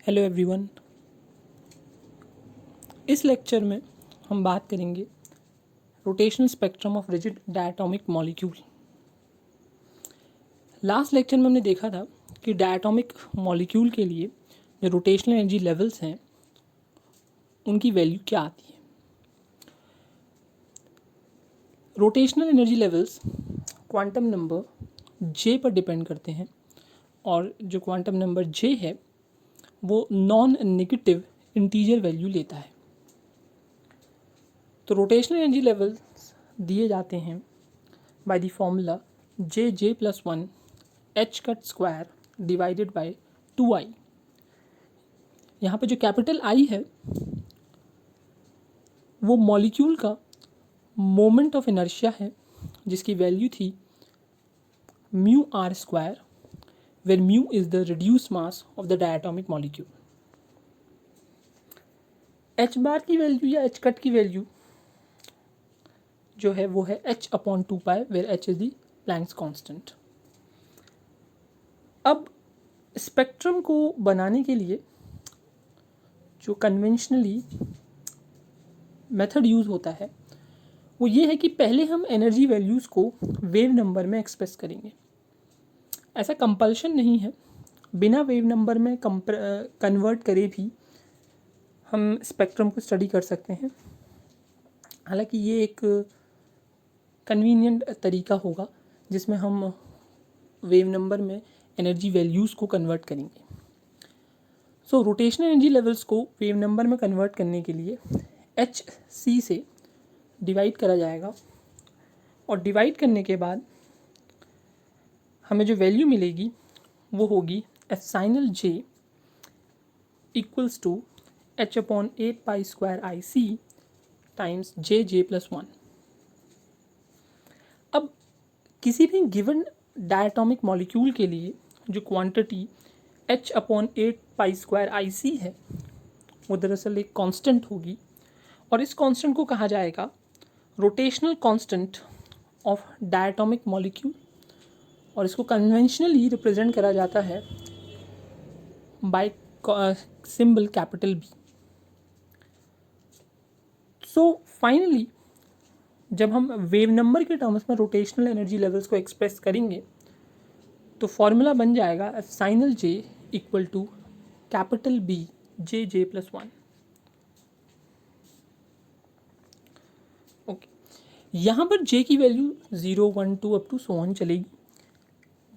Hello everyone. इस lecture में हम बात करेंगे rotational spectrum of rigid diatomic molecule. Last lecture में हमने देखा था कि डायटोमिक मॉलिक्यूल के लिए जो रोटेशनल एनर्जी लेवल्स हैं उनकी वैल्यू क्या आती है। Rotational energy levels quantum number J पर डिपेंड करते हैं और जो क्वांटम नंबर जे है वो नॉन नेगेटिव इंटीजर वैल्यू लेता है। तो रोटेशनल एनर्जी लेवल्स दिए जाते हैं by the formula J plus one H cut square divided by 2i। यहाँ पे जो कैपिटल आई है वो मॉलिक्यूल का मोमेंट ऑफ इनर्शिया है जिसकी वैल्यू थी mu r square, where mu is the reduce mass of the diatomic molecule. H bar की वैल्यू या एच कट की वैल्यू जो है वो है h upon 2 pi, where h is the Planck's constant. अब स्पेक्ट्रम को बनाने के लिए जो कन्वेंशनली मेथड यूज़ होता है वो ये है कि पहले हम एनर्जी वैल्यूज़ को वेव नंबर में एक्सप्रेस करेंगे। ऐसा कंपल्शन नहीं है, बिना वेव नंबर में कन्वर्ट करे भी हम स्पेक्ट्रम को स्टडी कर सकते हैं। हालांकि ये एक कन्वीनियंट तरीका होगा जिसमें हम वेव नंबर में एनर्जी वैल्यूज़ को कन्वर्ट करेंगे। सो रोटेशनल एनर्जी लेवल्स को वेव नंबर में कन्वर्ट करने के लिए एच सी से डिवाइड करा जाएगा और डिवाइड करने के बाद हमें जो वैल्यू मिलेगी वो होगी epsilon J equals to h upon 8 pi square I c times J plus one. अब किसी भी गिवन डायटोमिक मॉलिक्यूल के लिए जो quantity h upon 8 pi square I c है वो दरअसल एक कांस्टेंट होगी और इस कांस्टेंट को कहा जाएगा rotational constant of diatomic molecule और इसको कन्वेंशनली रिप्रेजेंट करा जाता है by symbol capital B. So finally जब हम वेव नंबर के टर्म्स में रोटेशनल एनर्जी लेवल्स को एक्सप्रेस करेंगे तो फॉर्मूला बन जाएगा epsilon J equal to capital B J plus one. Okay, यहाँ पर जे की value 0, 1, 2 up to so on चलेगी।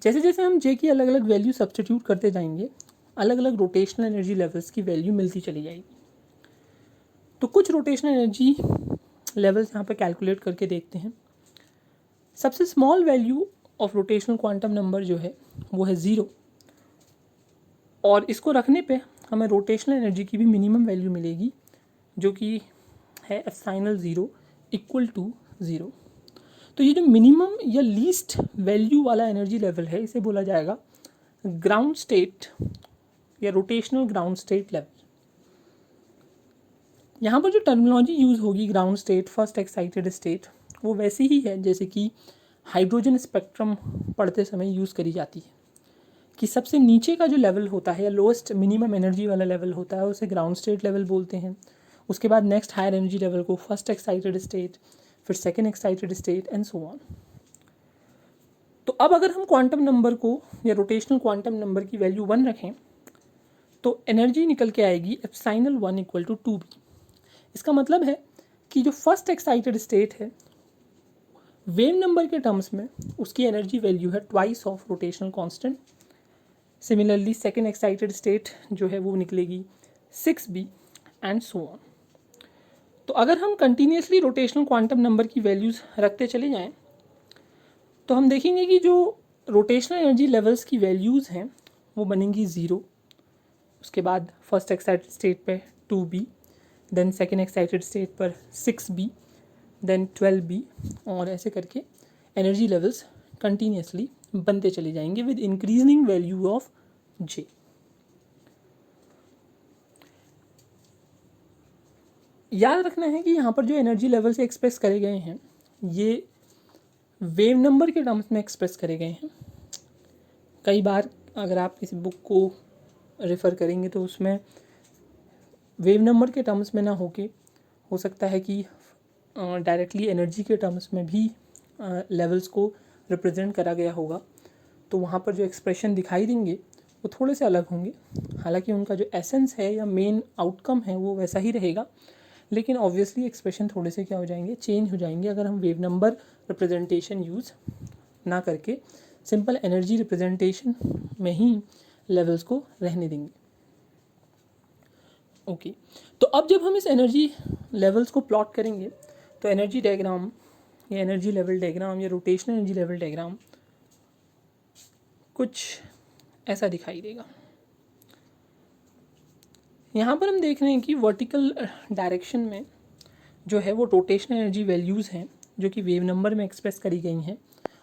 जैसे जैसे हम जे की अलग अलग वैल्यू सब्स्टिट्यूट करते जाएंगे अलग अलग रोटेशनल एनर्जी लेवल्स की वैल्यू मिलती चली जाएगी। तो कुछ रोटेशनल एनर्जी लेवल्स यहाँ पे कैलकुलेट करके देखते हैं। सबसे small value of rotational quantum number जो है वो है 0 और इसको रखने पे हमें रोटेशनल एनर्जी की भी मिनिमम वैल्यू मिलेगी जो कि है एप्सिलॉन 0 इक्वल टू 0। तो ये जो मिनिमम या लीस्ट वैल्यू वाला एनर्जी लेवल है इसे बोला जाएगा ग्राउंड स्टेट या रोटेशनल ग्राउंड स्टेट लेवल। यहाँ पर जो टर्मिनोलॉजी यूज़ होगी ground state, first excited state, वो वैसी ही है जैसे कि हाइड्रोजन स्पेक्ट्रम पढ़ते समय यूज़ करी जाती है कि सबसे नीचे का जो लेवल होता है या लोएस्ट मिनिमम एनर्जी वाला लेवल होता है उसे ग्राउंड स्टेट लेवल बोलते हैं। उसके बाद नेक्स्ट हायर एनर्जी लेवल को फर्स्ट एक्साइटेड स्टेट, फिर second excited state and so on. तो अब अगर हम क्वांटम नंबर को या रोटेशनल क्वांटम नंबर की वैल्यू 1 रखें तो एनर्जी निकल के आएगी एप्सिलॉन 1 इक्वल टू 2b। इसका मतलब है कि जो फर्स्ट एक्साइटेड स्टेट है वेव नंबर के टर्म्स में उसकी एनर्जी वैल्यू है twice of rotational constant. Similarly second excited state जो है वो निकलेगी 6b एंड सो ऑन। तो अगर हम कंटिन्यूसली रोटेशनल क्वांटम नंबर की वैल्यूज़ रखते चले जाएं तो हम देखेंगे कि जो रोटेशनल एनर्जी लेवल्स की वैल्यूज़ हैं वो बनेंगी 0, उसके बाद फर्स्ट एक्साइटेड स्टेट पे 2b, then second excited state पर 6b, देन 12b और ऐसे करके एनर्जी लेवल्स कंटिन्यूसली बनते चले जाएंगे विद इंक्रीजिंग वैल्यू ऑफ जे। याद रखना है कि यहाँ पर जो एनर्जी लेवल्स एक्सप्रेस करे गए हैं ये वेव नंबर के टर्म्स में एक्सप्रेस करे गए हैं। कई बार अगर आप किसी बुक को रेफ़र करेंगे तो उसमें वेव नंबर के टर्म्स में ना हो सकता है कि डायरेक्टली एनर्जी के टर्म्स में भी लेवल्स को रिप्रेजेंट करा गया होगा, तो वहाँ पर जो एक्सप्रेशन दिखाई देंगे वो थोड़े से अलग होंगे। हालांकि उनका जो एसेंस है या मेन आउटकम है वो वैसा ही रहेगा, लेकिन ऑब्वियसली एक्सप्रेशन थोड़े से क्या हो जाएंगे, चेंज हो जाएंगे अगर हम वेव नंबर रिप्रेजेंटेशन यूज़ ना करके सिंपल एनर्जी रिप्रेजेंटेशन में ही लेवल्स को रहने देंगे। ओके, तो अब जब हम इस एनर्जी लेवल्स को प्लॉट करेंगे तो एनर्जी डायग्राम या एनर्जी लेवल डायग्राम या रोटेशनल एनर्जी लेवल डायग्राम कुछ ऐसा दिखाई देगा। यहाँ पर हम देख रहे हैं कि वर्टिकल डायरेक्शन में जो है वो रोटेशनल एनर्जी वैल्यूज़ हैं जो कि वेव नंबर में एक्सप्रेस करी गई हैं,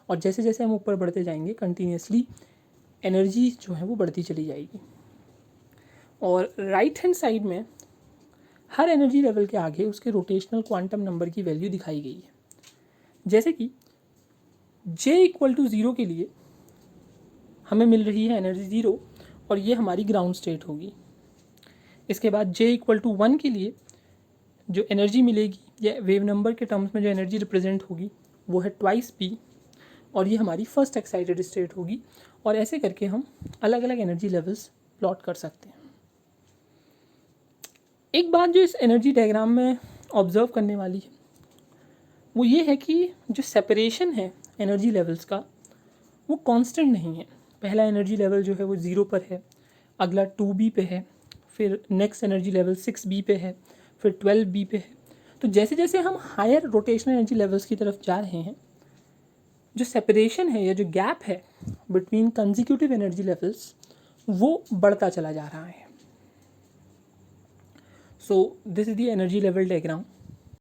और जैसे जैसे हम ऊपर बढ़ते जाएंगे कंटिन्यूसली एनर्जी जो है वो बढ़ती चली जाएगी। और राइट हैंड साइड में हर एनर्जी लेवल के आगे उसके रोटेशनल क्वांटम नंबर की वैल्यू दिखाई गई है। जैसे कि J = 0 के लिए हमें मिल रही है एनर्जी 0 और ये हमारी ग्राउंड स्टेट होगी। इसके बाद J = 1 के लिए जो एनर्जी मिलेगी या वेव नंबर के टर्म्स में जो एनर्जी रिप्रेजेंट होगी वो है ट्वाइस P, और ये हमारी फर्स्ट एक्साइटेड स्टेट होगी। और ऐसे करके हम अलग अलग एनर्जी लेवल्स प्लॉट कर सकते हैं। एक बात जो इस एनर्जी डायग्राम में ऑब्जर्व करने वाली है वो ये है कि जो सेपरेशन है एनर्जी लेवल्स का वो कांस्टेंट नहीं है। पहला एनर्जी लेवल जो है वो 0 पर है, अगला 2B पे है, फिर नेक्स्ट एनर्जी लेवल 6B पे है, फिर 12B पे है। तो जैसे जैसे हम हायर रोटेशनल एनर्जी लेवल्स की तरफ जा रहे हैं, जो सेपरेशन है या जो गैप है बिटवीन कंसेक्यूटिव एनर्जी लेवल्स वो बढ़ता चला जा रहा है। So this is the energy level diagram.